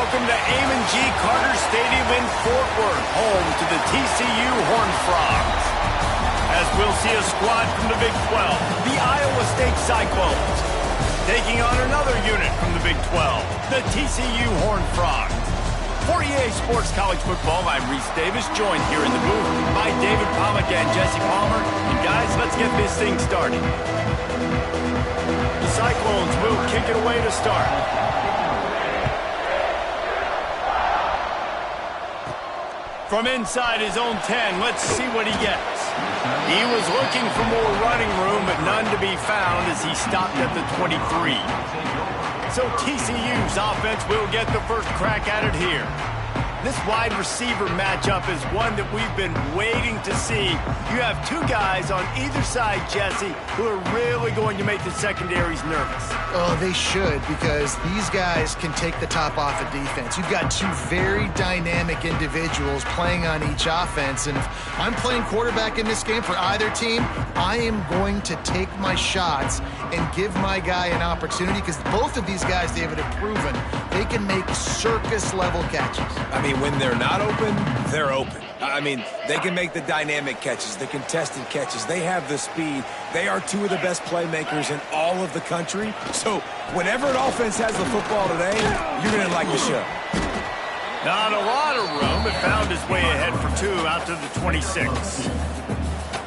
Welcome to Amon G. Carter Stadium in Fort Worth, home to the TCU Horned Frogs. As we'll see a squad from the Big 12, the Iowa State Cyclones, taking on another unit from the Big 12, the TCU Horned Frogs. For EA Sports College Football, I'm Reese Davis, joined here in the booth by David Pollack and Jesse Palmer. And guys, let's get this thing started. The Cyclones will kick it away to start. From inside his own 10, let's see what he gets. He was looking for more running room, but none to be found as he stopped at the 23. So TCU's offense will get the first crack at it here. This wide receiver matchup is one that we've been waiting to see. You have two guys on either side, Jesse, who are really going to make the secondaries nervous. Oh, they should, because these guys can take the top off of defense. You've got two very dynamic individuals playing on each offense, and if I'm playing quarterback in this game for either team, I am going to take my shots and give my guy an opportunity, because both of these guys, David, have proven they can make circus-level catches. I mean, when they're not open, they're open. I mean, they can make the dynamic catches, the contested catches. They have the speed. They are two of the best playmakers in all of the country. So whenever an offense has the football today, you're going to like the show. Not a lot of room, but found his way ahead for two out to the 26.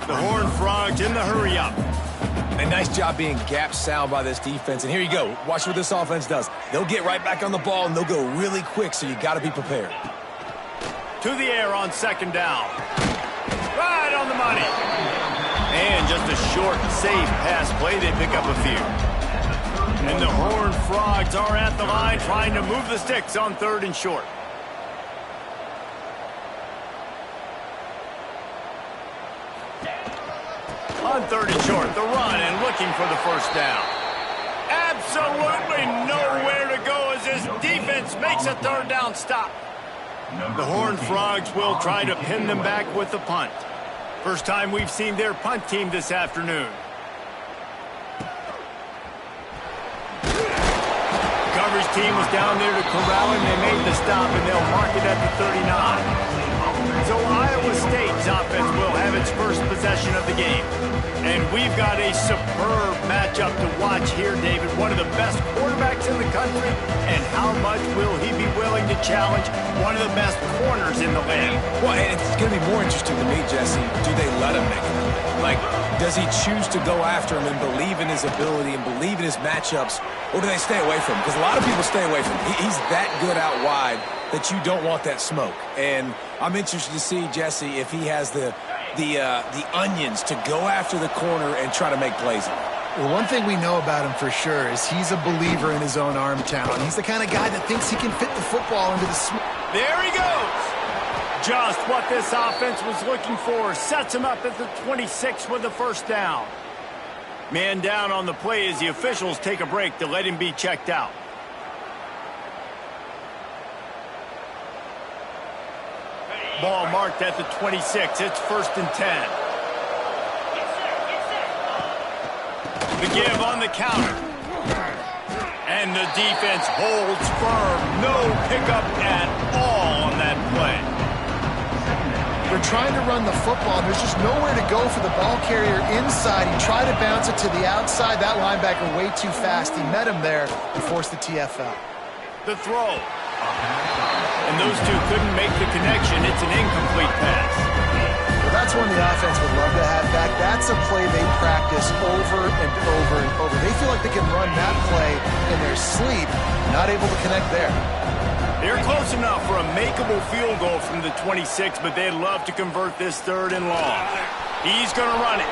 The Horned Frogs in the hurry-up. A nice job being gap sound by this defense. And here you go. Watch what this offense does. They'll get right back on the ball, and they'll go really quick, so you got to be prepared. To the air on second down. Right on the money. And just a short, safe pass play. They pick up a few. And the Horned Frogs are at the line trying to move the sticks on third and short. On third and short, the run and looking for the first down. Absolutely nowhere to go as this defense makes a third down stop. The Horned Frogs will try to pin them back with the punt. First time we've seen their punt team this afternoon. The coverage team was down there to corral him. They made the stop, and they'll mark it at the 39. So Iowa State's offense will have its first possession of the game. And we've got a superb matchup to watch here, David. One of the best quarterbacks in the country. And how much will he be willing to challenge one of the best corners in the league? Well, and it's going to be more interesting to me, Jesse. Do they let him make it? Like, does he choose to go after him and believe in his ability and believe in his matchups? Or do they stay away from him? Because a lot of people stay away from him. He's that good out wide that you don't want that smoke. And I'm interested to see, Jesse, if he has the onions to go after the corner and try to make plays. Well, one thing we know about him for sure is he's a believer in his own arm talent. He's the kind of guy that thinks he can fit the football into the There he goes. Just what this offense was looking for. Sets him up at the 26 with the first down. Man down on the play as the officials take a break to let him be checked out. Ball marked at the 26. It's first and 10. The give on the counter. And the defense holds firm. No pickup at all on that play. They're trying to run the football. There's just nowhere to go for the ball carrier inside. He tried to bounce it to the outside. That linebacker way too fast. He met him there and forced the TFL. The throw. And those two couldn't make the connection. It's an incomplete pass. Well, that's one the offense would love to have back. That's a play they practice over and over and over. They feel like they can run that play in their sleep. Not able to connect there. They're close enough for a makeable field goal from the 26, but they'd love to convert this third and long. He's going to run it.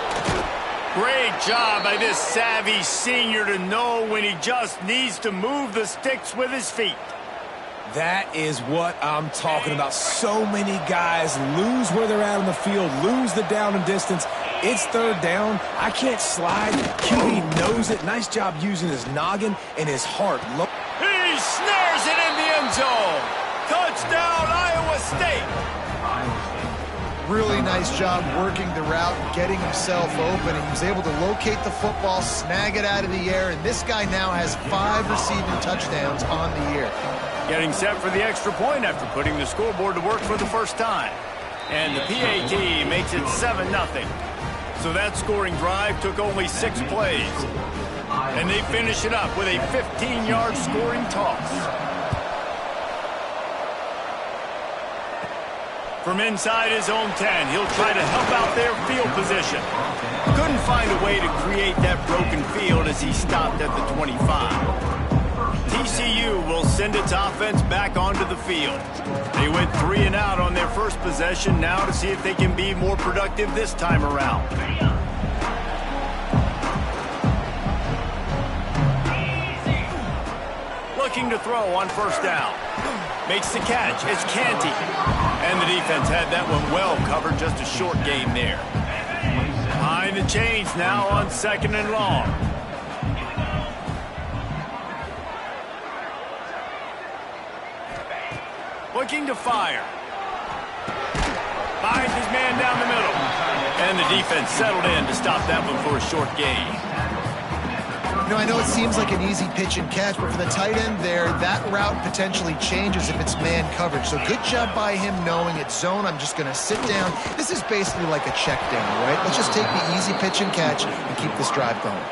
Great job by this savvy senior to know when he just needs to move the sticks with his feet. That is what I'm talking about. So many guys lose where they're at on the field, lose the down and distance. It's third down. I can't slide. QB knows it. Nice job using his noggin and his heart. He snares it in the end zone. Touchdown, Iowa State. Really nice job working the route, getting himself open, and he was able to locate the football, snag it out of the air, and this guy now has 5 receiving touchdowns on the year. Getting set for the extra point after putting the scoreboard to work for the first time. And the PAT makes it 7-0. So that scoring drive took only 6 plays. And they finish it up with a 15-yard scoring toss. From inside his own 10, he'll try to help out their field position. Couldn't find a way to create that broken field as he stopped at the 25. TCU will send its offense back onto the field. They went 3 and out on their first possession, now to see if they can be more productive this time around. Looking to throw on first down. Makes the catch. It's Canty. And the defense had that one well covered. Just a short game there. Behind the chains now on 2nd and long. Looking to fire. Finds his man down the middle. And the defense settled in to stop that one for a short gain. You know, I know it seems like an easy pitch and catch, but for the tight end there, that route potentially changes if it's man coverage. So good job by him knowing it's zone. I'm just going to sit down. This is basically like a check down, right? Let's just take the easy pitch and catch and keep this drive going.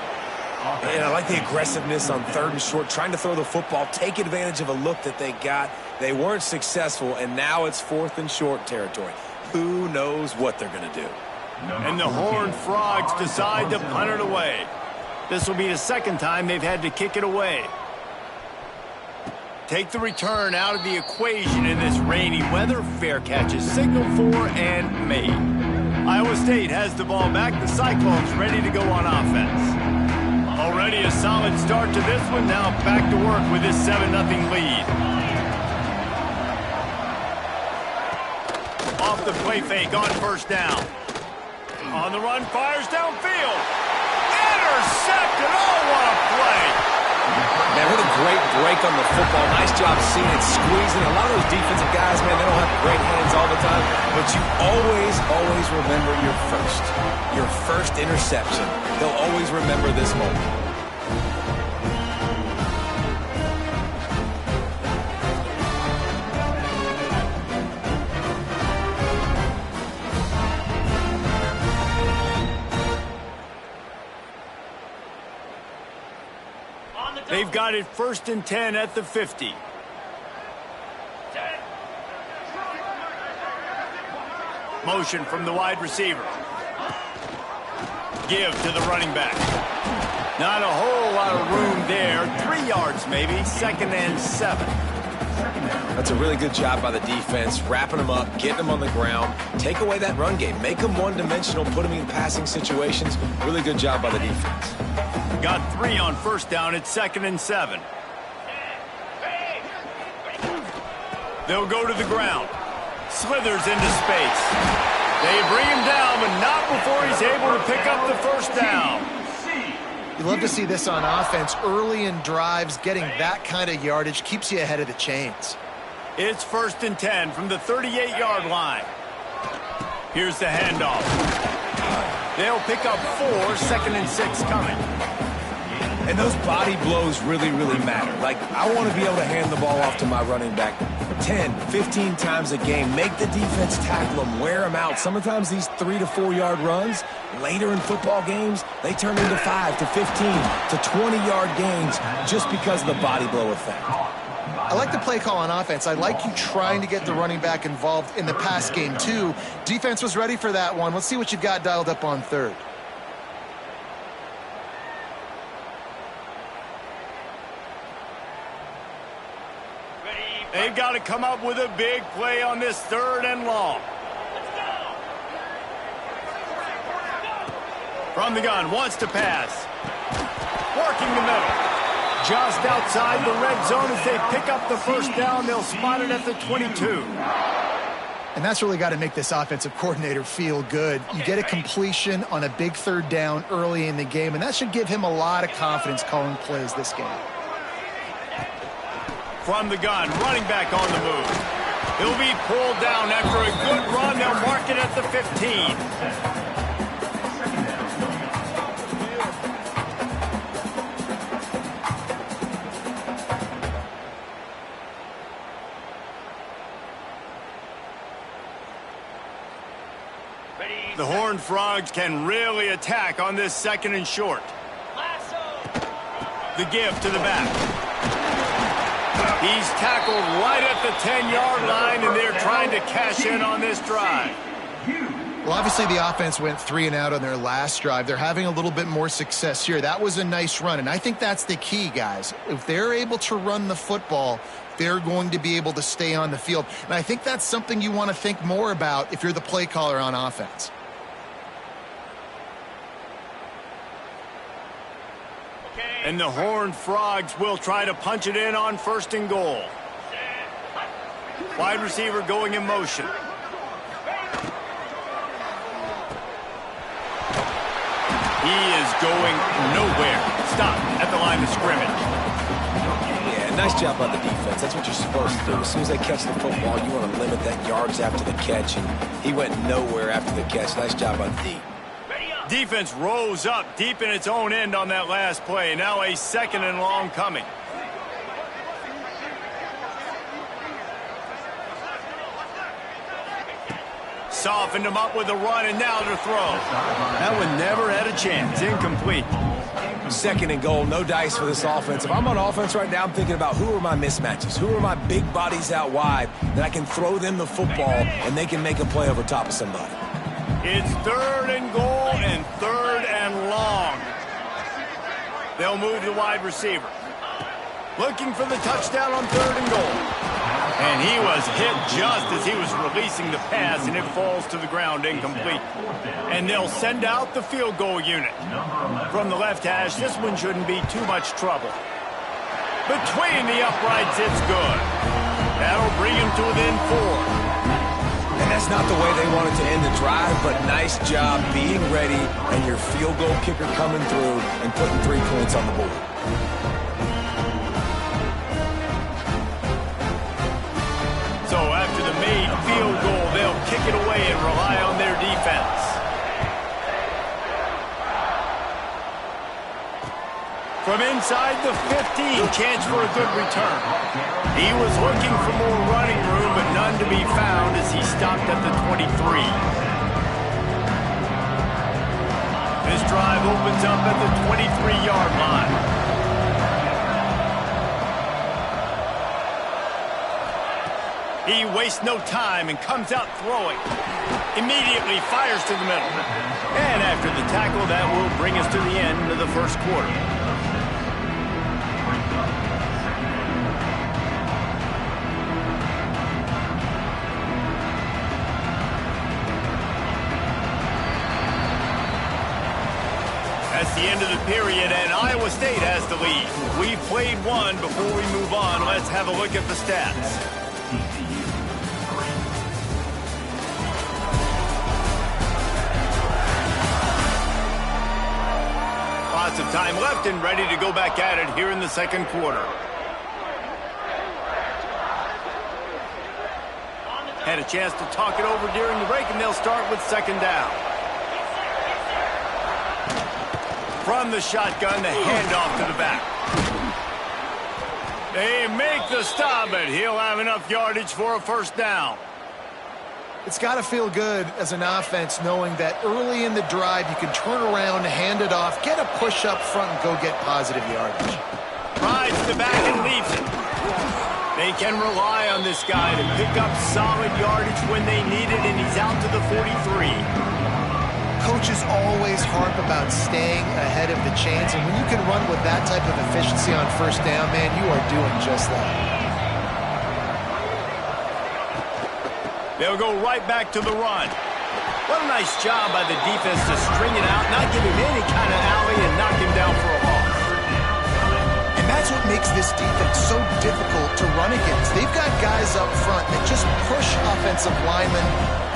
And I like the aggressiveness on 3rd and short, trying to throw the football, take advantage of a look that they got. They weren't successful, and now it's 4th and short territory. Who knows what they're going to do? And the Horned Frogs decide to punt it away. This will be the 2nd time they've had to kick it away. Take the return out of the equation in this rainy weather. Fair catch is signaled for and made. Iowa State has the ball back. The Cyclones ready to go on offense. Already a solid start to this one. Now back to work with this 7-0 lead. Off the play fake on first down. On the run, fires downfield. Intercepted. Oh, what a play. Man, what a great break on the football. Nice job seeing it squeezing. A lot of those defensive guys, man, they don't have great hands all the time, but you always remember your first interception. They'll always remember this moment. They've got it 1st and 10 at the 50. Motion from the wide receiver. Give to the running back. Not a whole lot of room there. 3 yards maybe. 2nd and 7. That's a really good job by the defense, wrapping them up, getting them on the ground. Take away that run game. Make them one-dimensional, put them in passing situations. Really good job by the defense. Got 3 on first down at 2nd and 7. They'll go to the ground. Slithers into space. They bring him down, but not before he's able to pick up the first down. You love to see this on offense. Early in drives, getting that kind of yardage keeps you ahead of the chains. It's 1st and 10 from the 38-yard line. Here's the handoff. They'll pick up 4, 2nd and 6 coming. And those body blows really matter. Like, I want to be able to hand the ball off to my running back 10, 15 times a game. Make the defense tackle them, wear them out. Sometimes these 3 to 4 yard runs, later in football games, they turn into 5 to 15 to 20-yard gains just because of the body blow effect. I like the play call on offense. I like you trying to get the running back involved in the pass game, too. Defense was ready for that one. Let's see what you've got dialed up on 3rd. They've got to come up with a big play on this 3rd and long. From the gun, wants to pass. Working the middle. Just outside the red zone as they pick up the first down. They'll spot it at the 22. And that's really got to make this offensive coordinator feel good. You get a completion on a big 3rd down early in the game, and that should give him a lot of confidence calling plays this game. From the gun, running back on the move. He'll be pulled down after a good run. They'll mark it at the 15. The Horned Frogs can really attack on this 2nd and short. The give to the back. He's tackled right at the 10-yard line, and they're trying to cash in on this drive. Well, obviously the offense went 3 and out on their last drive. They're having a little bit more success here. That was a nice run, and I think that's the key, guys. If they're able to run the football, they're going to be able to stay on the field. And I think that's something you want to think more about if you're the play caller on offense. And the Horned Frogs will try to punch it in on 1st and goal. Wide receiver going in motion. He is going nowhere. Stop at the line of scrimmage. Yeah, nice job by the defense. That's what you're supposed to do. As soon as they catch the football, you want to limit that yards after the catch, and he went nowhere after the catch. Nice job by the D. Defense rose up deep in its own end on that last play. Now a 2nd and long coming. Softened him up with a run, and now to throw. That one never had a chance. Incomplete. 2nd and goal, no dice for this offense. If I'm on offense right now, I'm thinking about who are my mismatches? Who are my big bodies out wide that I can throw them the football and they can make a play over top of somebody. It's 3rd and goal and 3rd and long. They'll move the wide receiver. Looking for the touchdown on 3rd and goal. And he was hit just as he was releasing the pass, and it falls to the ground incomplete. And they'll send out the field goal unit. From the left hash, this one shouldn't be too much trouble. Between the uprights, it's good. That'll bring him to within 4. And that's not the way they wanted to end the drive, but nice job being ready and your field goal kicker coming through and putting 3 points on the board. So after the made field goal, they'll kick it away and rely on their defense. From inside the 15, chance for a good return. He was looking for more running room, but none to be found as he stopped at the 23. This drive opens up at the 23-yard line. He wastes no time and comes out throwing. Immediately fires to the middle. And after the tackle, that will bring us to the end of the 1st quarter. That's the end of the period, and Iowa State has the lead. We've played one. Before we move on, let's have a look at the stats. Lots of time left and ready to go back at it here in the 2nd quarter. Had a chance to talk it over during the break, and they'll start with 2nd down. From the shotgun, the handoff to the back. They make the stop, but he'll have enough yardage for a 1st down. It's got to feel good as an offense knowing that early in the drive you can turn around, hand it off, get a push up front, and go get positive yardage. Rides the back and leaves it. They can rely on this guy to pick up solid yardage when they need it, and he's out to the 43. Coaches always harp about staying ahead of the chains, and when you can run with that type of efficiency on 1st down, man, you are doing just that. They'll go right back to the run. What a nice job by the defense to string it out, not give him any kind of alley, and knock him down for a loss. And that's what makes this defense so difficult to run against. They've got guys up front that just push offensive linemen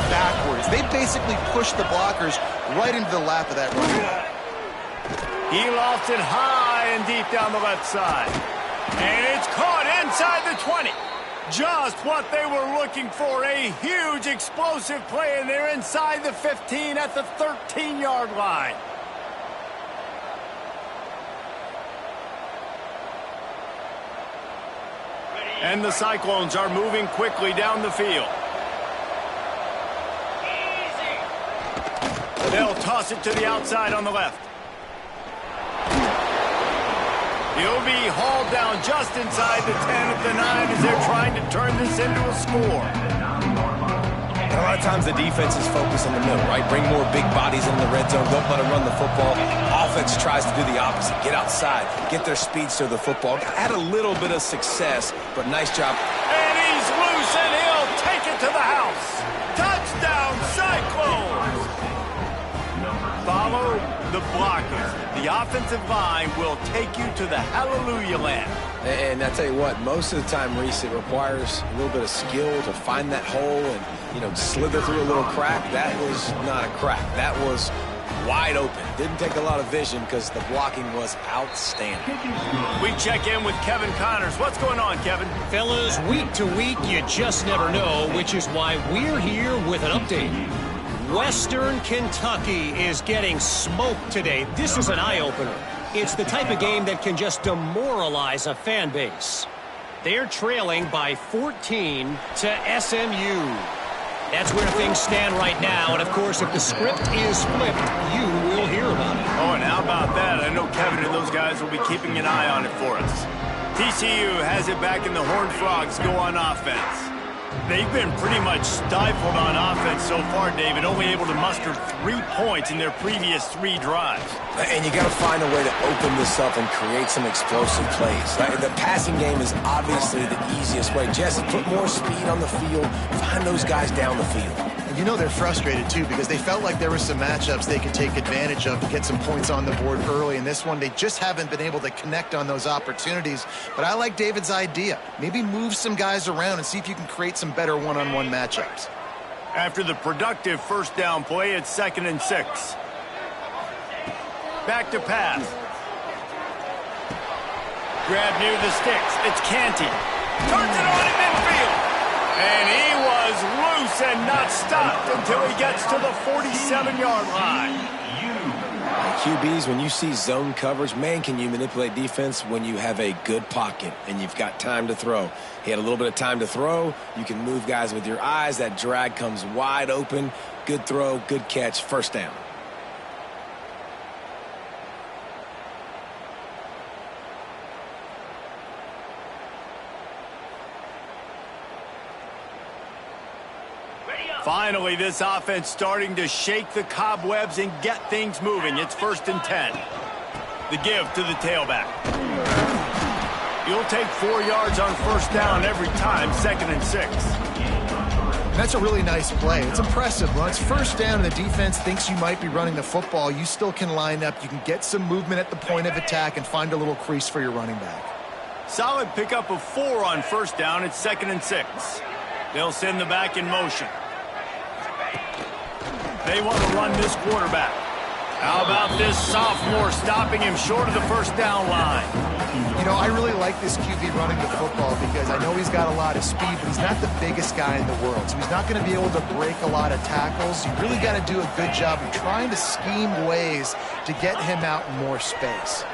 backwards. They basically push the blockers right into the lap of that running back. He lofts it high and deep down the left side. And it's caught inside the 20. Just what they were looking for, a huge explosive play, and they're inside the 15 at the 13-yard line. And the Cyclones are moving quickly down the field. They'll toss it to the outside on the left. He'll be hauled down just inside the 10 at the 9 as they're trying to turn this into a score. And a lot of times the defense is focused on the middle, right? Bring more big bodies in the red zone. Don't let them run the football. Offense tries to do the opposite. Get outside. Get their speeds to the football. Had a little bit of success, but nice job. And he's loose, and he'll take it to the house. Touchdown, Cyclones! Follow the blockers. The offensive line will take you to the hallelujah land. And I tell you what, most of the time, Reese, it requires a little bit of skill to find that hole and, slither through a little crack. That was not a crack. That was wide open. Didn't take a lot of vision because the blocking was outstanding. We check in with Kevin Connors. What's going on, Kevin? Fellas, week to week, you just never know, which is why we're here with an update. Western Kentucky is getting smoked today. This is an eye-opener. It's the type of game that can just demoralize a fan base. They're trailing by 14 to SMU. That's where things stand right now, and of course, if the script is flipped, you will hear about it. Oh, and how about that? I know Kevin and those guys will be keeping an eye on it for us. TCU has it back in the Horned Frogs go on offense. They've been pretty much stifled on offense so far, David, only able to muster 3 points in their previous 3 drives. And you got to find a way to open this up and create some explosive plays. The passing game is obviously the easiest way. Jesse, put more speed on the field. Find those guys down the field. And they're frustrated, too, because they felt like there were some matchups they could take advantage of to get some points on the board early. In this one, they just haven't been able to connect on those opportunities. But I like David's idea. Maybe move some guys around and see if you can create some better one-on-one matchups. After the productive first down play, it's 2nd and 6. Back to pass. Grab near the sticks. It's Canty. Turns it on in midfield. And he was loose and not stopped until he gets to the 47-yard line. QBs, when you see zone coverage, man, can you manipulate defense when you have a good pocket and you've got time to throw. He had a little bit of time to throw. You can move guys with your eyes. That drag comes wide open. Good throw, good catch, first down. Finally, this offense starting to shake the cobwebs and get things moving. It's 1st and 10. The give to the tailback. You'll take 4 yards on first down every time, 2nd and 6. That's a really nice play. It's impressive. When it's first down and the defense thinks you might be running the football, you still can line up. You can get some movement at the point of attack and find a little crease for your running back. Solid pickup of 4 on first down. It's 2nd and 6. They'll send the back in motion. They want to run this quarterback. How about this sophomore stopping him short of the first down line? I really like this QB running the football because I know he's got a lot of speed, but he's not the biggest guy in the world. So he's not going to be able to break a lot of tackles. You really got to do a good job of trying to scheme ways to get him out in more space.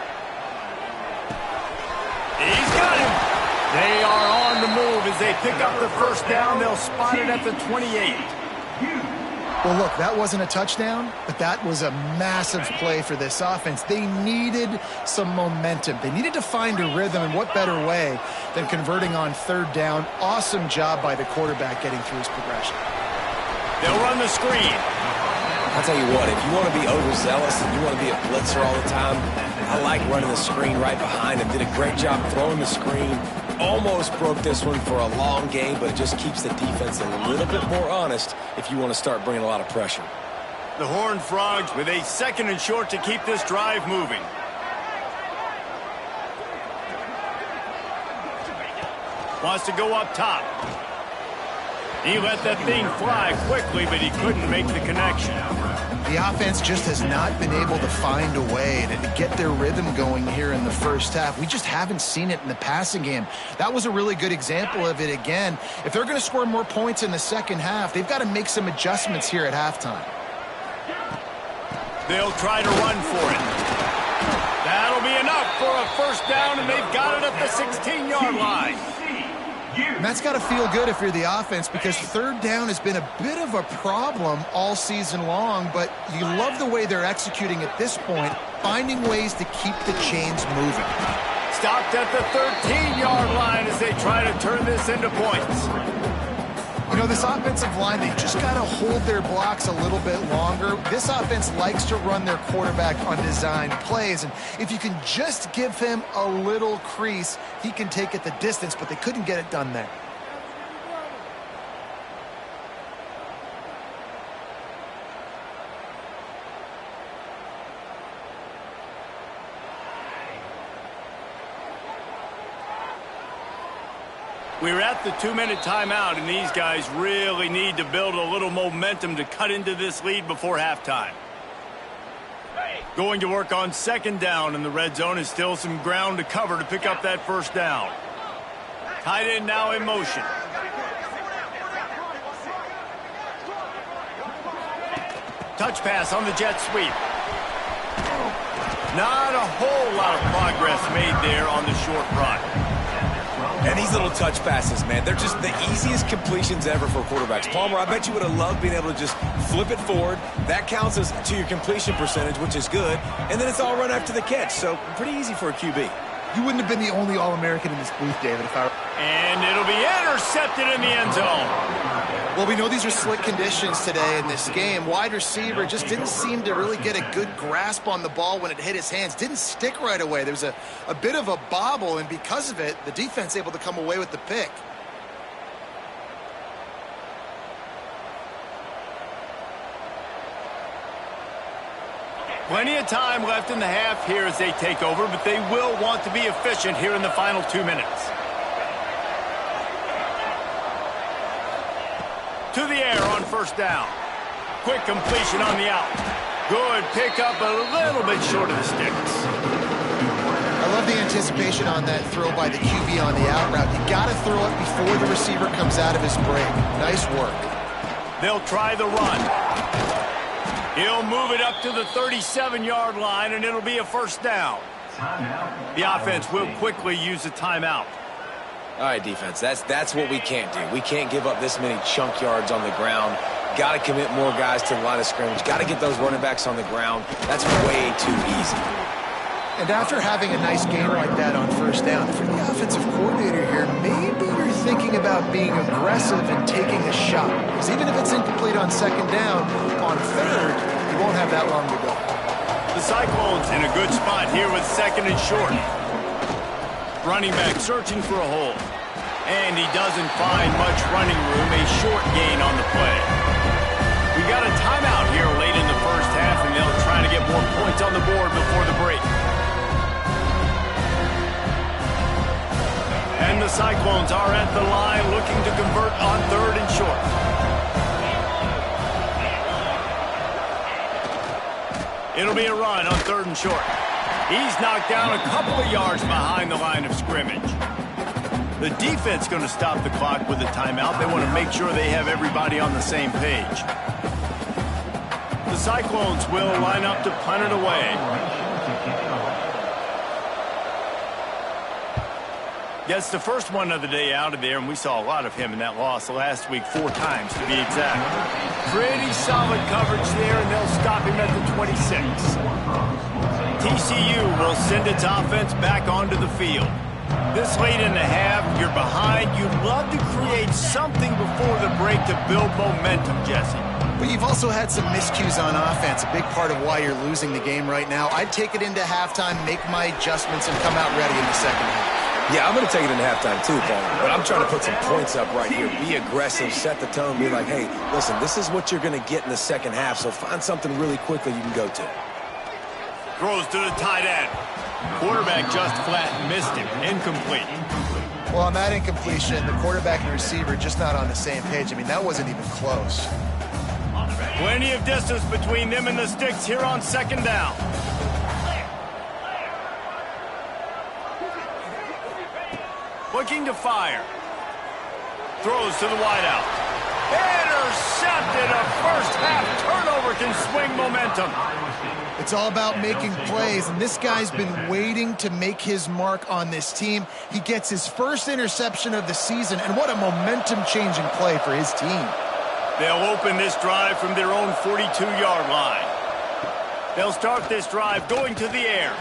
He's got him. They are on the move as they pick up the first down. They'll spot it at the 28. Well, look, that wasn't a touchdown, but that was a massive play for this offense. They needed some momentum. They needed to find a rhythm, and what better way than converting on third down. Awesome job by the quarterback getting through his progression. They'll run the screen. I'll tell you what, if you want to be overzealous and you want to be a blitzer all the time, I like running the screen right behind him. Did a great job throwing the screen. Almost broke this one for a long game, but it just keeps the defense a little bit more honest if you want to start bringing a lot of pressure. The Horned Frogs with a 2nd and short to keep this drive moving. Wants to go up top. He let that thing fly quickly, but he couldn't make the connection. The offense just has not been able to find a way to get their rhythm going here in the first half. We just haven't seen it in the passing game. That was a really good example of it again. If they're going to score more points in the second half, they've got to make some adjustments here at halftime. They'll try to run for it. That'll be enough for a first down, and they've got it at the 16-yard line. And that's got to feel good if you're the offense, because third down has been a bit of a problem all season long, but you love the way they're executing at this point, finding ways to keep the chains moving. Stopped at the 13-yard line as they try to turn this into points. You know, this offensive line, they just got to hold their blocks a little bit longer. This offense likes to run their quarterback on designed plays, and if you can just give him a little crease, he can take it the distance, but they couldn't get it done there. We're at the 2-minute timeout, and these guys really need to build a little momentum to cut into this lead before halftime. Going to work on second down, and the red zone is still some ground to cover to pick up that first down. Tight end now in motion. Touch pass on the jet sweep. Not a whole lot of progress made there on the short run. And these little touch passes, man, they're just the easiest completions ever for quarterbacks. Palmer, I bet you would have loved being able to just flip it forward. That counts as to your completion percentage, which is good. And then it's all run after the catch, so pretty easy for a QB. You wouldn't have been the only All-American in this booth, David, if I... And it'll be intercepted in the end zone. Well, we know these are slick conditions today in this game. Wide receiver just didn't seem to really get a good grasp on the ball when it hit his hands. Didn't stick right away. There was a bit of a bobble, and because of it, the defense able to come away with the pick. Plenty of time left in the half here as they take over, but they will want to be efficient here in the final 2 minutes. To the air on first down. Quick completion on the out. Good pickup, a little bit short of the sticks. I love the anticipation on that throw by the QB on the out route. You got to throw it before the receiver comes out of his break. Nice work. They'll try the run. He'll move it up to the 37-yard line, and it'll be a first down. The offense will quickly use a timeout. All right, defense, that's what we can't do. We can't give up this many chunk yards on the ground. Got to commit more guys to the line of scrimmage. Got to get those running backs on the ground. That's way too easy. And after having a nice game like that on first down, if you're the offensive coordinator here, maybe you're thinking about being aggressive and taking a shot. Because even if it's incomplete on second down, on third, you won't have that long to go. The Cyclones in a good spot here with second and short. Running back searching for a hole. And he doesn't find much running room, a short gain on the play. We got a timeout here late in the first half, and they'll try to get more points on the board before the break. And the Cyclones are at the line looking to convert on third and short. It'll be a run on third and short. He's knocked down a couple of yards behind the line of scrimmage. The defense going to stop the clock with a timeout. They want to make sure they have everybody on the same page. The Cyclones will line up to punt it away. Gets the first one of the day out of there, and we saw a lot of him in that loss last week, 4 times to be exact. Pretty solid coverage there, and they'll stop him at the 26. TCU will send its offense back onto the field. This late in the half, you're behind. You'd love to create something before the break to build momentum, Jesse. But you've also had some miscues on offense, a big part of why you're losing the game right now. I'd take it into halftime, make my adjustments, and come out ready in the second half. Yeah, I'm going to take it into halftime too, Paul. But I'm trying to put some points up right here. Be aggressive, set the tone, be like, hey, listen, this is what you're going to get in the second half, so find something really quickly you can go to. Throws to the tight end. Quarterback just flat missed him. Incomplete. Well, on that incompletion, the quarterback and receiver just not on the same page. I mean, that wasn't even close. Plenty of distance between them and the sticks here on second down. Looking to fire. Throws to the wideout. Intercepted. A first half turnover can swing momentum. It's all about making plays, and this guy's been waiting to make his mark on this team. He gets his first interception of the season, and what a momentum-changing play for his team. They'll open this drive from their own 42-yard line. They'll start this drive going to the air.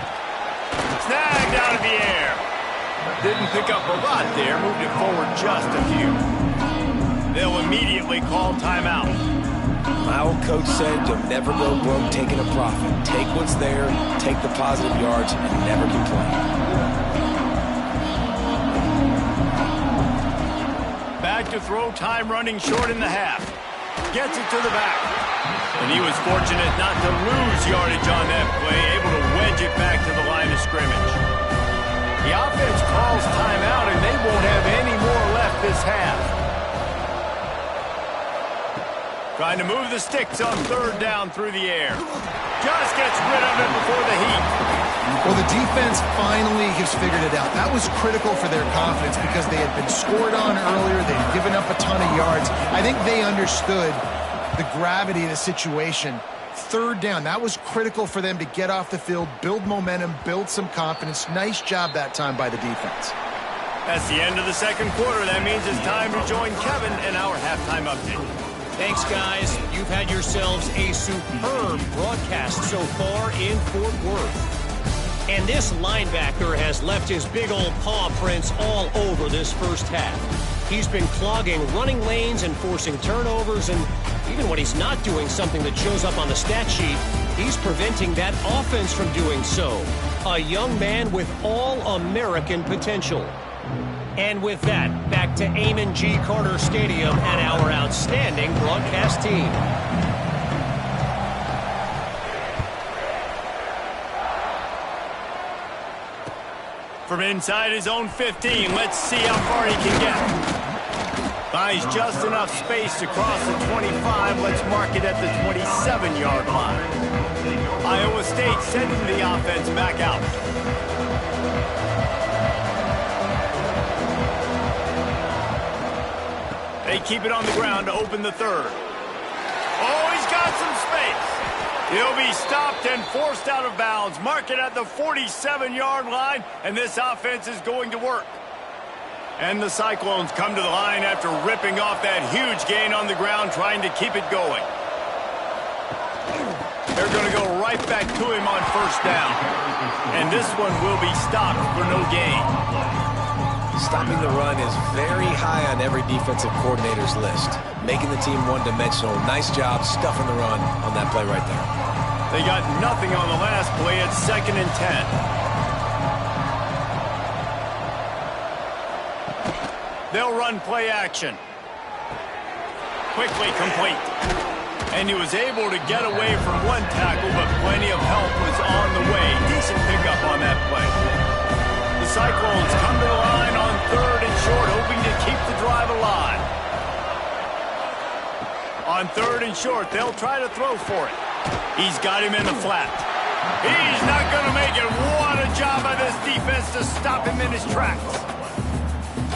Snagged out of the air. Didn't pick up a lot there, moved it forward just a few. They'll immediately call timeout. My old coach said you'll never go broke taking a profit. Take what's there, take the positive yards, and never complain. Back to throw, time running short in the half. Gets it to the back. And he was fortunate not to lose yardage on that play, able to wedge it back to the line of scrimmage. The offense calls timeout, and they won't have any more left this half. Trying to move the sticks on third down through the air. Just gets rid of it before the heat. Well, the defense finally has figured it out. That was critical for their confidence because they had been scored on earlier. They had given up a ton of yards. I think they understood the gravity of the situation. Third down, that was critical for them to get off the field, build momentum, build some confidence. Nice job that time by the defense. That's the end of the second quarter. That means it's time to join Kevin in our halftime update. Thanks, guys. You've had yourselves a superb broadcast so far in Fort Worth. And this linebacker has left his big old paw prints all over this first half. He's been clogging running lanes and forcing turnovers, and even when he's not doing something that shows up on the stat sheet, he's preventing that offense from doing so. A young man with all-American potential. And with that, back to Amon G. Carter Stadium and our outstanding broadcast team. From inside his own 15, let's see how far he can get. Finds just enough space to cross the 25. Let's mark it at the 27-yard line. Iowa State sending the offense back out. They keep it on the ground to open the third. Oh, he's got some space. He'll be stopped and forced out of bounds. Mark it at the 47-yard line, and this offense is going to work. And the Cyclones come to the line after ripping off that huge gain on the ground, trying to keep it going. They're going to go right back to him on first down. And this one will be stopped for no gain. Stopping the run is very high on every defensive coordinator's list. Making the team one-dimensional. Nice job stuffing the run on that play right there. They got nothing on the last play at 2nd and 10. They'll run play action. Quickly complete. And he was able to get away from one tackle, but plenty of help was on the way. Decent pickup on that play. The Cyclones come to the line on 3rd and short, hoping to keep the drive alive. On 3rd and short, they'll try to throw for it. He's got him in the flat. He's not going to make it. What a job by this defense to stop him in his tracks.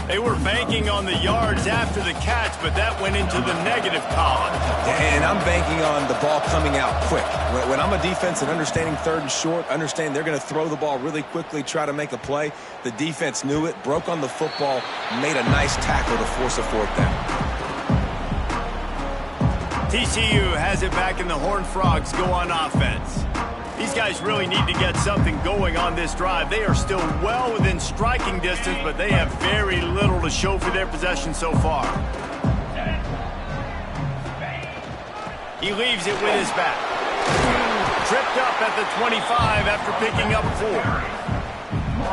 They were banking on the yards after the catch, but that went into the negative column. And I'm banking on the ball coming out quick. When I'm a defense and understanding 3rd and short, understand they're going to throw the ball really quickly, try to make a play. The defense knew it, broke on the football, made a nice tackle to force a 4th down. TCU has it back, and the Horned Frogs go on offense. These guys really need to get something going on this drive. They are still well within striking distance, but they have very little to show for their possession so far. He leaves it with his back. Tripped up at the 25 after picking up 4.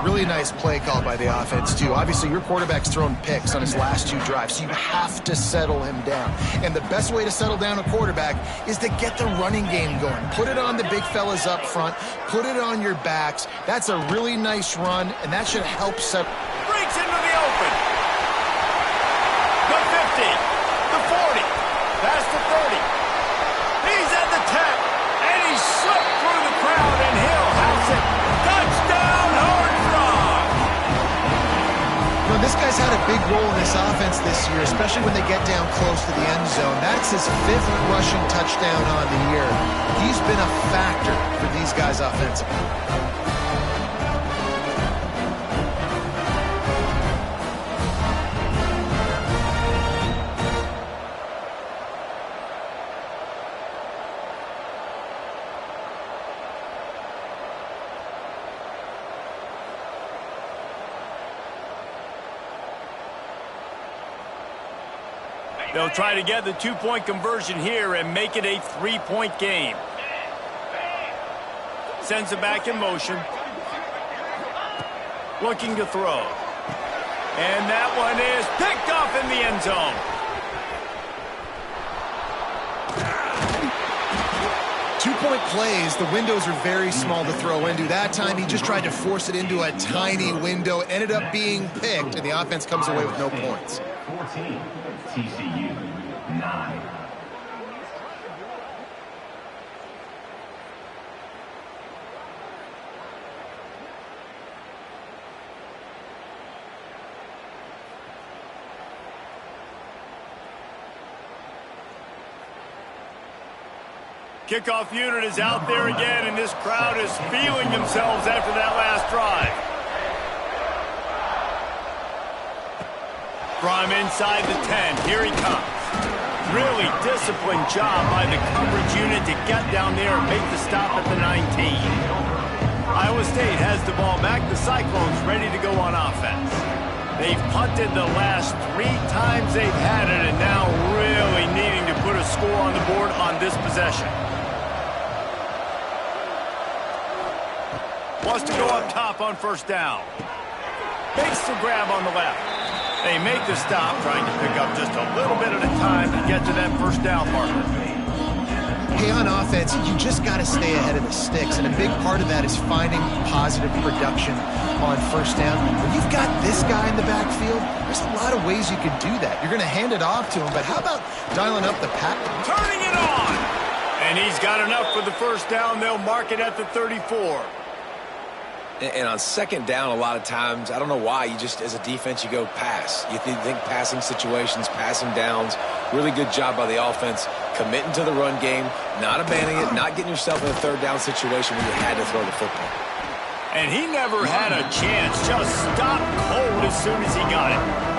Really nice play call by the offense, too. Obviously, your quarterback's thrown picks on his last 2 drives, so you have to settle him down. And the best way to settle down a quarterback is to get the running game going. Put it on the big fellas up front. Put it on your backs. That's a really nice run, and that should help set. Breaks into the open. The 50. The 40. Past the 30. He's at the 10. And he slipped through the crowd, and Hill has it. Touchdown, Horned Frogs! This guy's had a big role in this offense this year, especially when they get down close to the end zone. That's his 5th rushing touchdown on the year. He's been a factor for these guys offensively. They'll try to get the 2-point conversion here and make it a 3-point game. Sends it back in motion. Looking to throw. And that one is picked off in the end zone. 2-point plays, the windows are very small to throw into. That time he just tried to force it into a tiny window, ended up being picked, and the offense comes away with no points. 14, TCU, 9. Kickoff unit is out there again, and this crowd is feeling themselves after that last drive. From inside the 10, here he comes. Really disciplined job by the coverage unit to get down there and make the stop at the 19. Iowa State has the ball back. The Cyclones ready to go on offense. They've punted the last 3 times they've had it, and now really needing to put a score on the board on this possession. Wants to go up top on first down. Makes the grab on the left. They make the stop, trying to pick up just a little bit at a time to get to that first down marker. Hey, on offense, you just got to stay ahead of the sticks, and a big part of that is finding positive production on first down. When you've got this guy in the backfield, there's a lot of ways you could do that. You're going to hand it off to him, but how about dialing up the pass? Turning it on! And he's got enough for the first down. They'll mark it at the 34. And on second down, a lot of times, I don't know why, you just, as a defense, you go pass. You think passing situations, passing downs. Really good job by the offense, committing to the run game, not abandoning it, not getting yourself in a third down situation where you had to throw the football. And he never had a chance, just stopped cold as soon as he got it.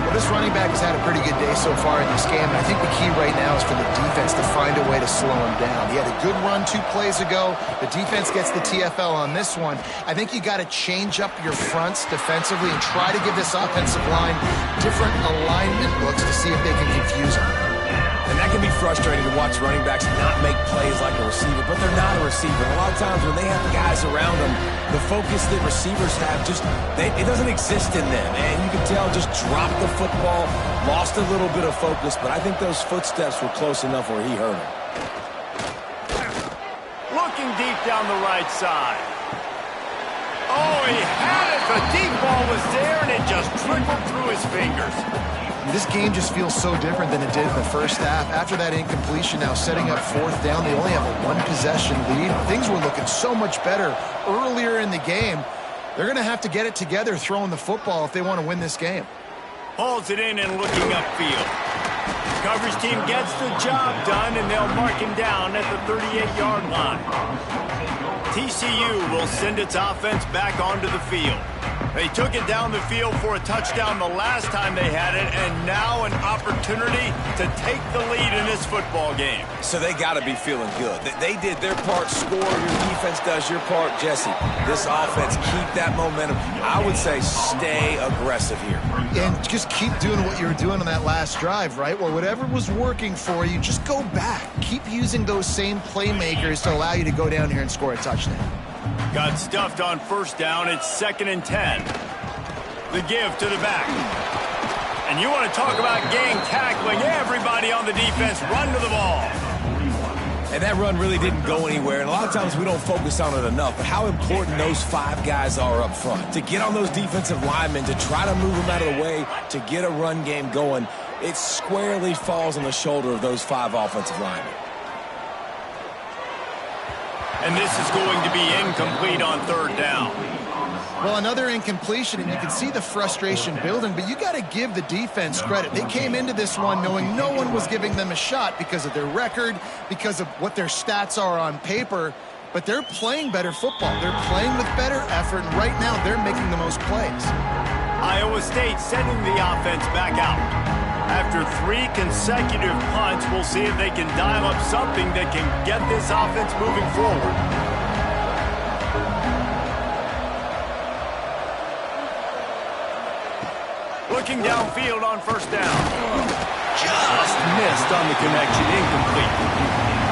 Well, this running back has had a pretty good day so far in this game, and I think the key right now is for the defense to find a way to slow him down. He had a good run 2 plays ago. The defense gets the TFL on this one. I think you got to change up your fronts defensively and try to give this offensive line different alignment looks to see if they can confuse him. And that can be frustrating to watch running backs not make plays like a receiver, but they're not a receiver. And a lot of times when they have guys around them, the focus that receivers have it doesn't exist in them. And you can tell just dropped the football, lost a little bit of focus, but I think those footsteps were close enough where he hurt him. Looking deep down the right side. Oh, he had it. The deep ball was there, and it just trickled through his fingers. This game just feels so different than it did in the first half. After that incompletion, now setting up fourth down, they only have a 1-possession lead. Things were looking so much better earlier in the game. They're going to have to get it together throwing the football if they want to win this game. Hauls it in and looking upfield. Coverage team gets the job done, and they'll mark him down at the 38-yard line. TCU will send its offense back onto the field. They took it down the field for a touchdown the last time they had it, and now an opportunity to take the lead in this football game. So they got to be feeling good. They did their part, score. Your defense does your part, Jesse. This offense, keep that momentum. I would say stay aggressive here. And just keep doing what you were doing on that last drive, right? Well, whatever was working for you, just go back. Keep using those same playmakers to allow you to go down here and score a touchdown. Got stuffed on first down. It's 2nd and 10. The give to the back. And you want to talk about gang tackling. Everybody on the defense run to the ball. And that run really didn't go anywhere. And a lot of times we don't focus on it enough. But how important those 5 guys are up front. To get on those defensive linemen, to try to move them out of the way, to get a run game going, it squarely falls on the shoulder of those 5 offensive linemen. And this is going to be incomplete on 3rd down. Well, another incompletion, and you can see the frustration building, but you got to give the defense credit. They came into this one knowing no one was giving them a shot because of their record, because of what their stats are on paper, but they're playing better football. They're playing with better effort, and right now they're making the most plays. Iowa State sending the offense back out. After 3 consecutive punts, we'll see if they can dial up something that can get this offense moving forward. Looking downfield on first down. Just missed on the connection, incomplete.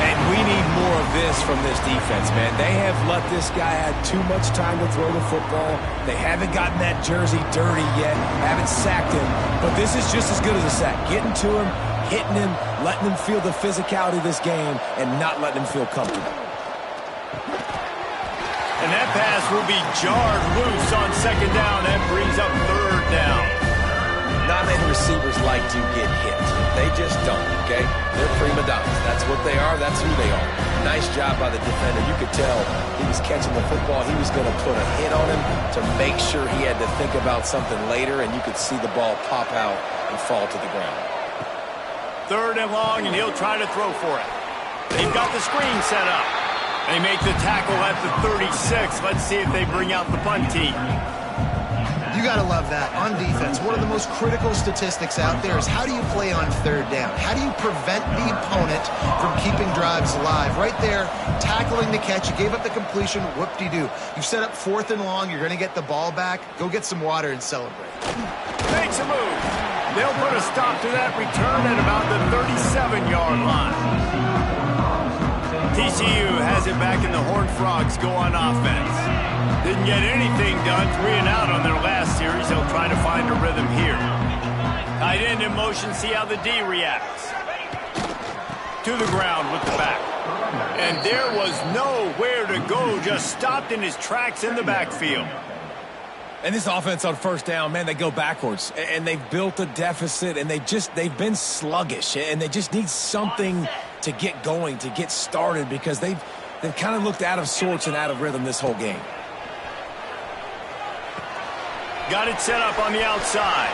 And we need more of this from this defense, man. They have let this guy have too much time to throw the football. They haven't gotten that jersey dirty yet, haven't sacked him. But this is just as good as a sack. Getting to him, hitting him, letting him feel the physicality of this game, and not letting him feel comfortable. And that pass will be jarred loose on second down. That brings up third down. Not many receivers like to get hit. They just don't, okay? They're prima donnas. That's what they are. That's who they are. Nice job by the defender. You could tell he was catching the football. He was going to put a hit on him to make sure he had to think about something later, and you could see the ball pop out and fall to the ground. Third and long, and he'll try to throw for it. They've got the screen set up. They make the tackle at the 36. Let's see if they bring out the punt team. You got to love that. On defense, one of the most critical statistics out there is how do you play on third down? How do you prevent the opponent from keeping drives alive? Right there, tackling the catch. You gave up the completion. Whoop-de-doo. You've set up fourth and long. You're going to get the ball back. Go get some water and celebrate. Makes a move. They'll put a stop to that return at about the 37-yard line. TCU has it back, and the Horned Frogs go on offense. Didn't get anything done, 3 and out on their last series. They'll try to find a rhythm here. Tight end in motion, see how the D reacts. To the ground with the back. And there was nowhere to go, just stopped in his tracks in the backfield. And this offense on first down, man, they go backwards. And they've built a deficit, and they've been sluggish. And they just need something to get going, to get started, because they've kind of looked out of sorts and out of rhythm this whole game. Got it set up on the outside.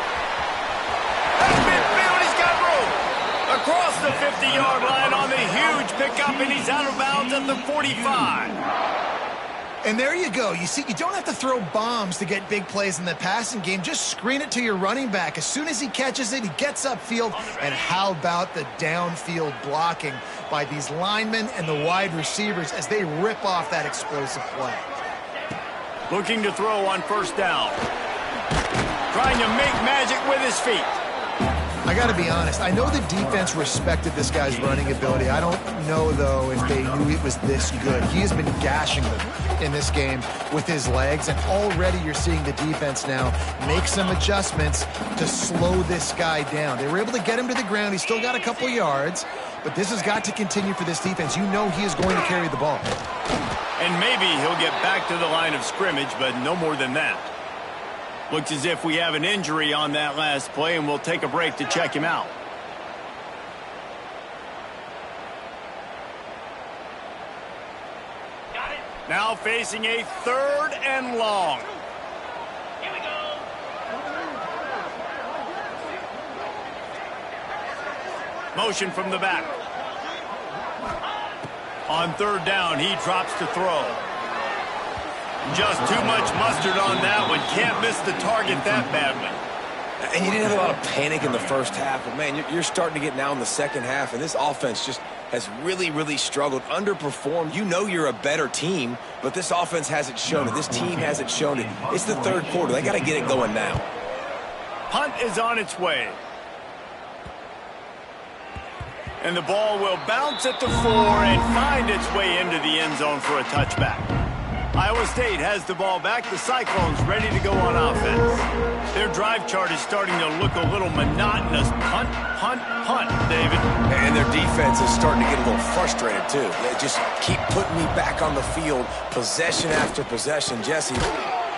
That's midfield, he's got room. Across the 50-yard line on the huge pickup, and he's out of bounds at the 45. And there you go. You see, you don't have to throw bombs to get big plays in the passing game. Just screen it to your running back. As soon as he catches it, he gets upfield. And how about the downfield blocking by these linemen and the wide receivers as they rip off that explosive play. Looking to throw on first down. Trying to make magic with his feet. I got to be honest. I know the defense respected this guy's running ability. I don't know, though, if they knew it was this good. He has been gashing them in this game with his legs, and already you're seeing the defense now make some adjustments to slow this guy down. They were able to get him to the ground. He's still got a couple yards, but this has got to continue for this defense. You know he is going to carry the ball. And maybe he'll get back to the line of scrimmage, but no more than that. Looks as if we have an injury on that last play, and we'll take a break to check him out. Got it. Now facing a third and long. Here we go. Motion from the back. On third down, he drops to throw. Just too much mustard on that one. Can't miss the target that badly. And you didn't have a lot of panic in the first half, but, man, you're starting to get now in the second half, and this offense just has really, really struggled, underperformed. You know you're a better team, but this offense hasn't shown it. This team hasn't shown it. It's the third quarter. They got to get it going now. Punt is on its way. And the ball will bounce at the 4 and find its way into the end zone for a touchback. Iowa State has the ball back. The Cyclones ready to go on offense. Their drive chart is starting to look a little monotonous. Punt, punt, punt, David. And their defense is starting to get a little frustrated, too. They just keep putting me back on the field, possession after possession. Jesse,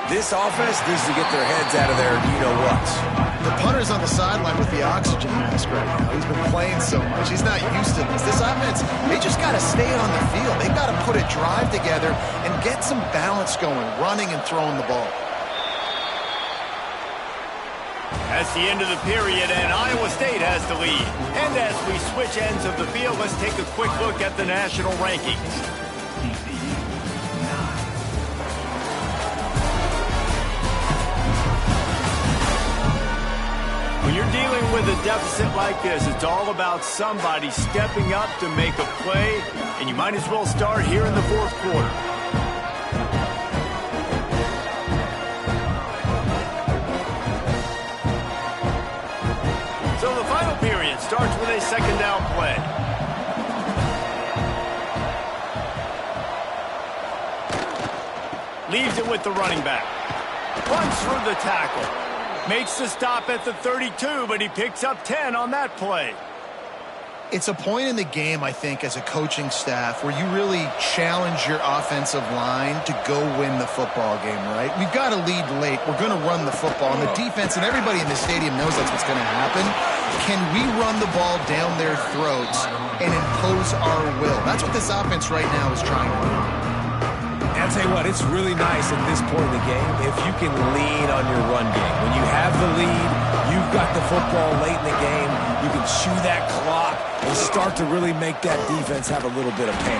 this offense needs to get their heads out of there, you-know-what. The punter's on the sideline with the oxygen mask right now. He's been playing so much. He's not used to this. This offense, they just got to stay on the field. They've got to put a drive together and get some balance going, running and throwing the ball. That's the end of the period, and Iowa State has the lead. And as we switch ends of the field, let's take a quick look at the national rankings. TCU 9. When you're dealing with a deficit like this, it's all about somebody stepping up to make a play, and you might as well start here in the fourth quarter. So the final period starts with a second down play. Leaves it with the running back. Runs through the tackle. Makes the stop at the 32, but he picks up 10 on that play. It's a point in the game, I think, as a coaching staff where you really challenge your offensive line to go win the football game, right? We've got to lead late. We're going to run the football. And the defense and everybody in the stadium knows that's what's going to happen. Can we run the ball down their throats and impose our will? That's what this offense right now is trying to do. I'll tell you what, it's really nice at this point in the game if you can lean on your run game. When you have the lead, you've got the football late in the game, you can chew that clock and start to really make that defense have a little bit of pain.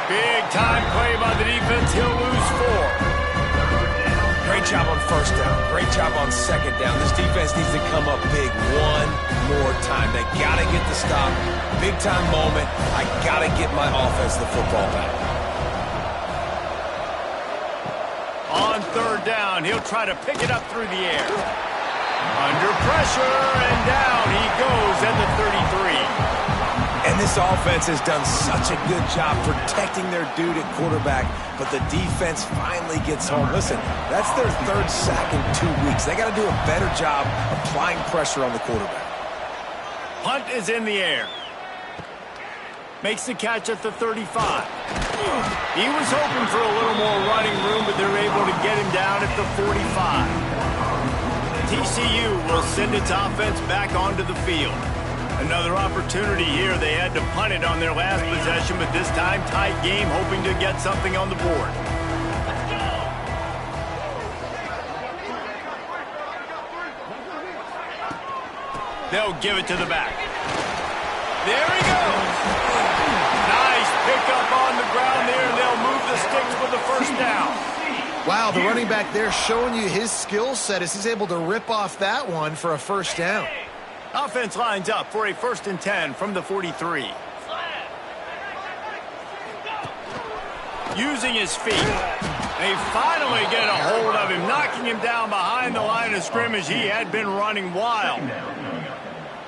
Big time play by the defense. He'll lose 4. Great job on first down. Great job on second down. This defense needs to come up big one more time. They got to get the stop. Big time moment. I got to get my offense the football back. On third down, he'll try to pick it up through the air. Under pressure, and down he goes at the 33. And this offense has done such a good job protecting their dude at quarterback, but the defense finally gets home. Listen, that's their third sack in 2 weeks. They got to do a better job applying pressure on the quarterback. Punt is in the air. Makes the catch at the 35. He was hoping for a little more running room, but they're able to get him down at the 45. TCU will send its offense back onto the field. Another opportunity here. They had to punt it on their last possession, but this time tight game, hoping to get something on the board. They'll give it to the back. There he goes. Nice pickup on the ground there, and they'll move the sticks for the first down. Wow, the running back there showing you his skill set as he's able to rip off that one for a first down. Offense lines up for a 1st and 10 from the 43. Using his feet. They finally get a hold of him, knocking him down behind the line of scrimmage. He had been running wild.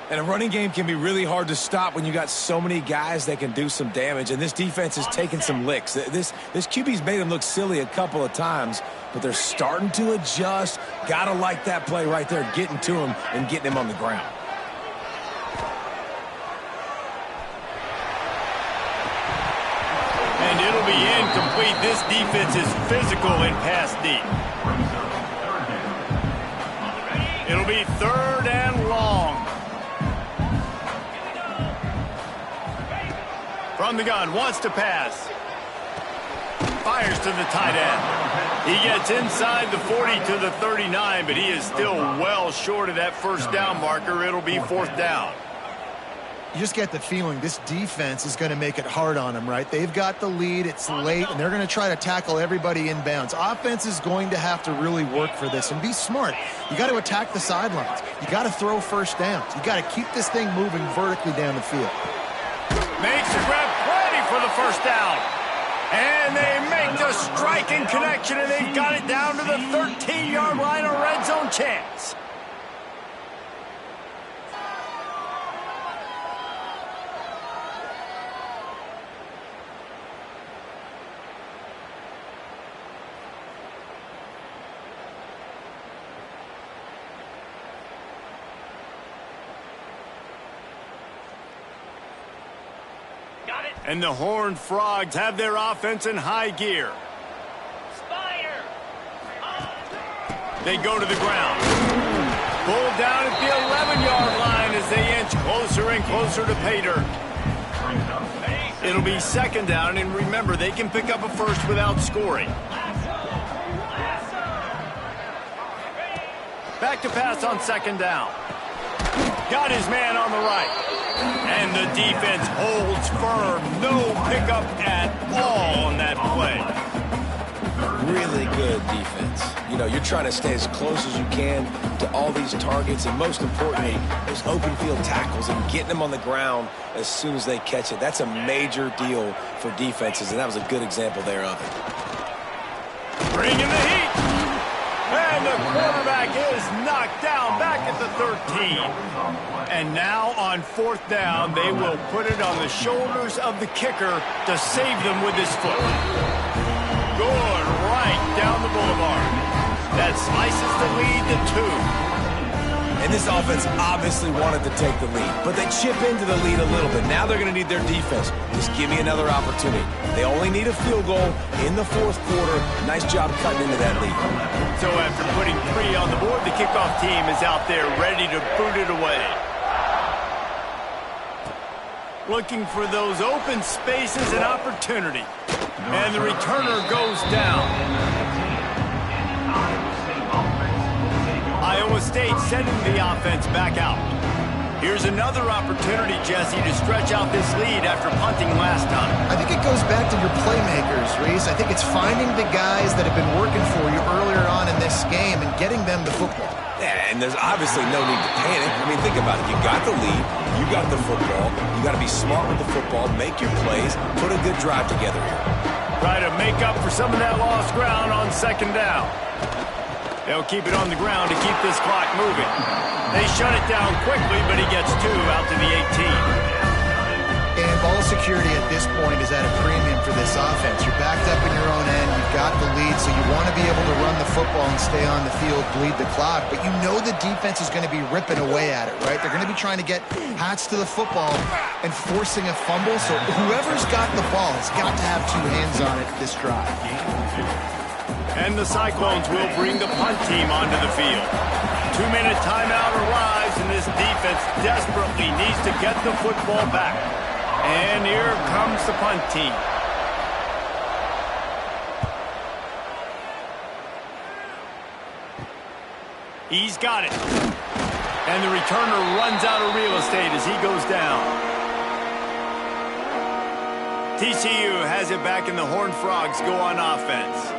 And a running game can be really hard to stop when you got so many guys that can do some damage. And this defense is taking some licks. This QB's made him look silly a couple of times, but they're starting to adjust. Gotta like that play right there, getting to him and getting him on the ground. And it'll be incomplete. This defense is physical in pass deep. It'll be 3rd and long. From the gun, wants to pass. Fires to the tight end. He gets inside the 40 to the 39, but he is still well short of that first down marker. It'll be 4th down. You just get the feeling this defense is going to make it hard on them, right? They've got the lead, it's late, and they're going to try to tackle everybody inbounds. Offense is going to have to really work for this and be smart. You got to attack the sidelines. You got to throw first downs. You got to keep this thing moving vertically down the field. Makes the grab plenty for the first down. And they make the striking connection, and they've got it down to the 13-yard line, a red zone chance. And the Horned Frogs have their offense in high gear. They go to the ground. Pulled down at the 11-yard line as they inch closer and closer to pay dirt. It'll be 2nd down, and remember, they can pick up a first without scoring. Back to pass on second down. Got his man on the right. And the defense holds firm. No pickup at all on that play. Really good defense. You know, you're trying to stay as close as you can to all these targets, and most importantly, those open field tackles and getting them on the ground as soon as they catch it. That's a major deal for defenses, and that was a good example there of it. Bringing the heat. And the quarterback is knocked down back at the 13. And now on fourth down, they will put it on the shoulders of the kicker to save them with his foot. Good, right down the boulevard. That slices the lead to 2. And this offense obviously wanted to take the lead, but they chip into the lead a little bit. Now they're going to need their defense. Just give me another opportunity. They only need a field goal in the fourth quarter. Nice job cutting into that lead. So after putting 3 on the board, the kickoff team is out there ready to boot it away. Looking for those open spaces and opportunity. And the returner goes down. Iowa State sending the offense back out. Here's another opportunity, Jesse, to stretch out this lead after punting last time. I think it goes back to your playmakers, Reese. I think it's finding the guys that have been working for you earlier on in this game and getting them the football. Yeah, and there's obviously no need to panic. I mean, think about it. You got the lead. You got the football. You got to be smart with the football, make your plays, put a good drive together here. Try to make up for some of that lost ground on second down. They'll keep it on the ground to keep this clock moving. They shut it down quickly, but he gets 2 out to the 18. And ball security at this point is at a premium for this offense. You're backed up in your own end. You've got the lead, so you want to be able to run the football and stay on the field, bleed the clock. But you know the defense is going to be ripping away at it, right? They're going to be trying to get hats to the football and forcing a fumble. So whoever's got the ball has got to have 2 hands on it this drive. And the Cyclones will bring the punt team onto the field. 2-minute timeout arrives, and this defense desperately needs to get the football back. And here comes the punt team. He's got it. And the returner runs out of real estate as he goes down. TCU has it back, and the Horned Frogs go on offense.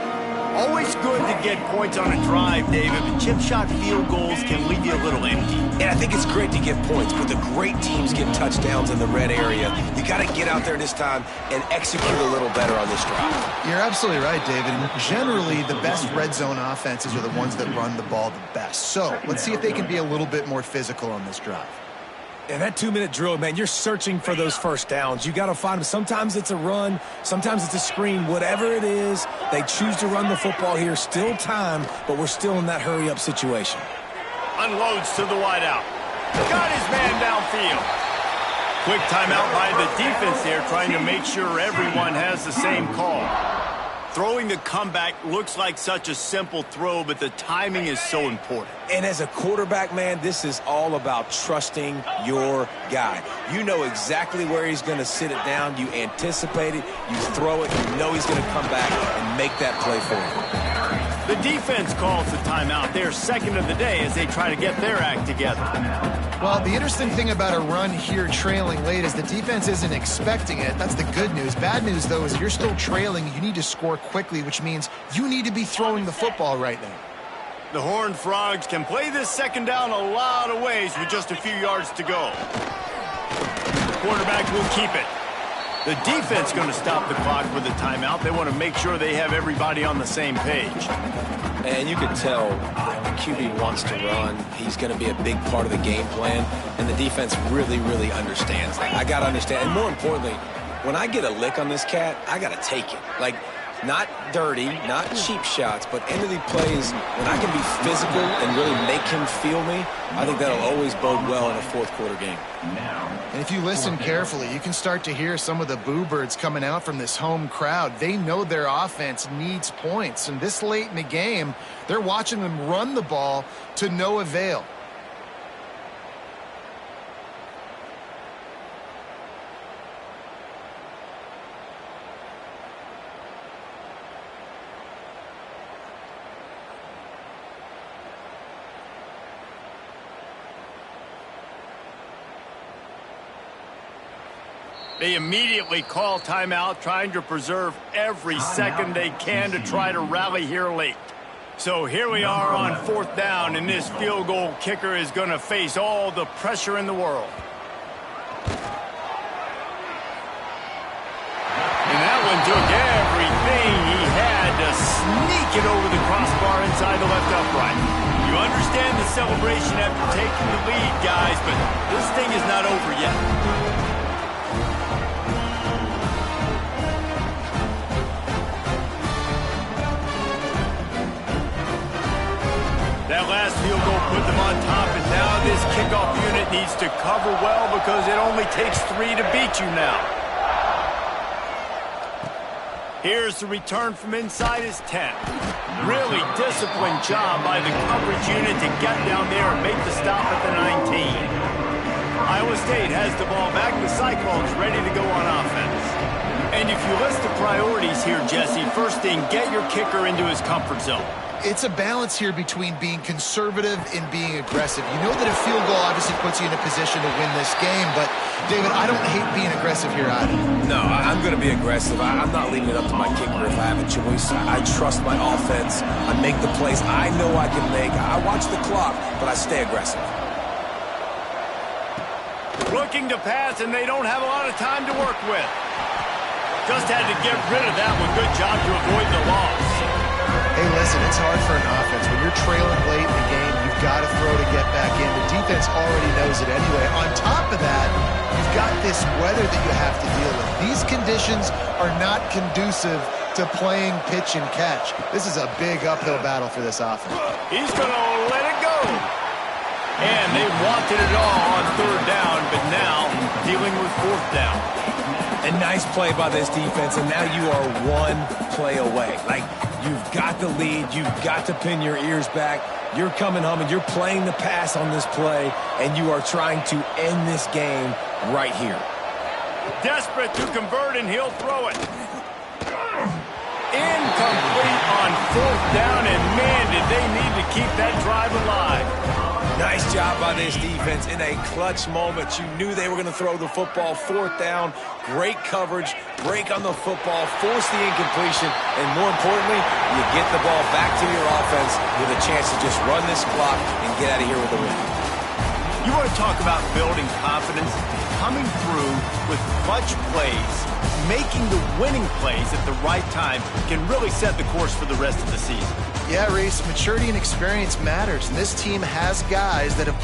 Always good to get points on a drive, David, but chip shot field goals can leave you a little empty. And I think it's great to get points, but the great teams get touchdowns in the red area. You got to get out there this time and execute a little better on this drive. You're absolutely right, David. And generally, the best red zone offenses are the ones that run the ball the best. So let's see if they can be a little bit more physical on this drive. And that 2-minute drill, man, you're searching for those first downs. You got to find them. Sometimes it's a run. Sometimes it's a screen. Whatever it is, they choose to run the football here. Still time, but we're still in that hurry-up situation. Unloads to the wideout. Got his man downfield. Quick timeout by the defense there, trying to make sure everyone has the same call. Throwing the comeback looks like such a simple throw, but the timing is so important. And as a quarterback, man, this is all about trusting your guy. You know exactly where he's going to sit it down. You anticipate it. You throw it. You know he's going to come back and make that play for you. The defense calls the timeout. They're second of the day as they try to get their act together. Well, the interesting thing about a run here trailing late is the defense isn't expecting it. That's the good news. Bad news, though, is you're still trailing. You need to score quickly, which means you need to be throwing the football right now. The Horned Frogs can play this second down a lot of ways with just a few yards to go. The quarterback will keep it. The defense going to stop the clock with a timeout. They want to make sure they have everybody on the same page. And you can tell the QB wants to run. He's going to be a big part of the game plan. And the defense really, really understands that. I got to understand. And more importantly, when I get a lick on this cat, I got to take it. Like, not dirty, not cheap shots, but end of the plays, when I can be physical and really make him feel me, I think that'll always bode well in a fourth quarter game. And if you listen carefully, you can start to hear some of the boo birds coming out from this home crowd. They know their offense needs points. And this late in the game, they're watching them run the ball to no avail. They immediately call timeout, trying to preserve every second they can to try to rally here late. So here we are on 4th down, and this field goal kicker is going to face all the pressure in the world. And that one took everything he had to sneak it over the crossbar inside the left upright. You understand the celebration after taking the lead, guys, but this thing is not over yet. That last field goal put them on top, and now this kickoff unit needs to cover well because it only takes 3 to beat you now. Here's the return from inside his 10. Really disciplined job by the coverage unit to get down there and make the stop at the 19. Iowa State has the ball back. The Cyclones ready to go on offense. And if you list the priorities here, Jesse, first thing, get your kicker into his comfort zone. It's a balance here between being conservative and being aggressive. You know that a field goal obviously puts you in a position to win this game, but, David, I don't hate being aggressive here either. No, I'm going to be aggressive. I'm not leaving it up to my kicker if I have a choice. I trust my offense. I make the plays I know I can make. I watch the clock, but I stay aggressive. Looking to pass, and they don't have a lot of time to work with. Just had to get rid of that one. Good job to avoid the loss. Hey, listen, it's hard for an offense. When you're trailing late in the game, you've got to throw to get back in. The defense already knows it anyway. On top of that, you've got this weather that you have to deal with. These conditions are not conducive to playing pitch and catch. This is a big uphill battle for this offense. He's going to let it go. And they wanted it all on 3rd down, but now dealing with 4th down. A nice play by this defense, and now you are 1 play away. Like, you've got the lead. You've got to pin your ears back. You're coming home, and you're playing the pass on this play, and you are trying to end this game right here. Desperate to convert, and he'll throw it. Incomplete on 4th down, and man, did they need to keep that drive alive. Nice job by this defense in a clutch moment. You knew they were going to throw the football. 4th down, great coverage, break on the football, force the incompletion, and more importantly, you get the ball back to your offense with a chance to just run this clock and get out of here with a win. You want to talk about building confidence? Coming through with clutch plays, making the winning plays at the right time can really set the course for the rest of the season. Yeah, Reese, maturity and experience matters, and this team has guys that have